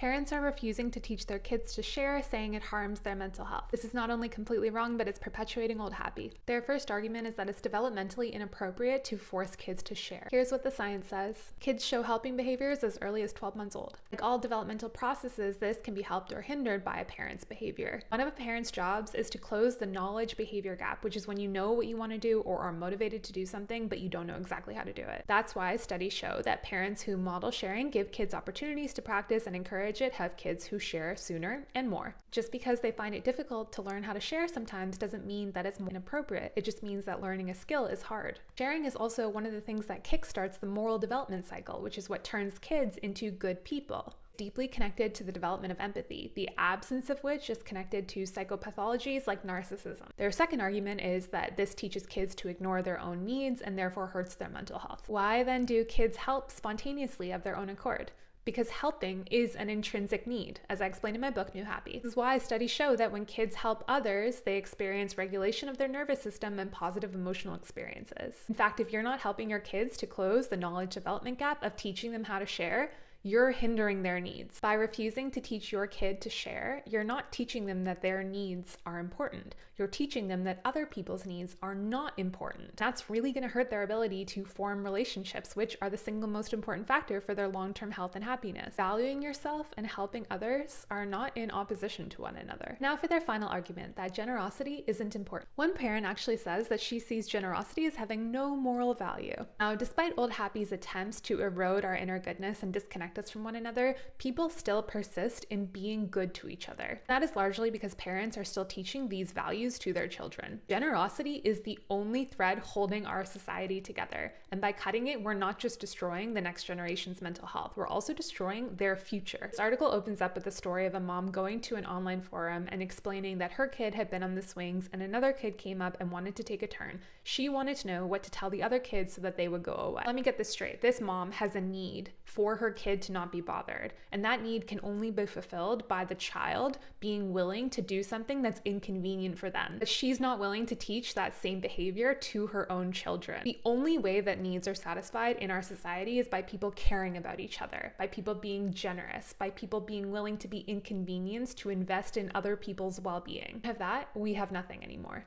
Parents are refusing to teach their kids to share, saying it harms their mental health. This is not only completely wrong, but it's perpetuating old habits. Their first argument is that it's developmentally inappropriate to force kids to share. Here's what the science says. Kids show helping behaviors as early as 12 months old. Like all developmental processes, this can be helped or hindered by a parent's behavior. One of a parent's jobs is to close the knowledge-behavior gap, which is when you know what you want to do or are motivated to do something, but you don't know exactly how to do it. That's why studies show that parents who model sharing, give kids opportunities to practice and encourage it, have kids who share sooner and more. Just because they find it difficult to learn how to share sometimes doesn't mean that it's inappropriate. It just means that learning a skill is hard. Sharing is also one of the things that kickstarts the moral development cycle, which is what turns kids into good people. Deeply connected to the development of empathy, the absence of which is connected to psychopathologies like narcissism. Their second argument is that this teaches kids to ignore their own needs and therefore hurts their mental health. Why then do kids help spontaneously of their own accord? Because helping is an intrinsic need, as I explained in my book, New Happy. This is why studies show that when kids help others, they experience regulation of their nervous system and positive emotional experiences. In fact, if you're not helping your kids to close the knowledge development gap of teaching them how to share, you're hindering their needs. By refusing to teach your kid to share, you're not teaching them that their needs are important. You're teaching them that other people's needs are not important. That's really going to hurt their ability to form relationships, which are the single most important factor for their long-term health and happiness. Valuing yourself and helping others are not in opposition to one another. Now for their final argument, that generosity isn't important. One parent actually says that she sees generosity as having no moral value. Now, despite Old Happy's attempts to erode our inner goodness and disconnect us from one another, people still persist in being good to each other. That is largely because parents are still teaching these values to their children. Generosity is the only thread holding our society together, and by cutting it, we're not just destroying the next generation's mental health, we're also destroying their future. This article opens up with the story of a mom going to an online forum and explaining that her kid had been on the swings and another kid came up and wanted to take a turn. She wanted to know what to tell the other kids so that they would go away. Let me get this straight. This mom has a need for her kid to not be bothered, and that need can only be fulfilled by the child being willing to do something that's inconvenient for them. But she's not willing to teach that same behavior to her own children. The only way that needs are satisfied in our society is by people caring about each other, by people being generous, by people being willing to be inconvenienced to invest in other people's well-being. Have that, we have nothing anymore.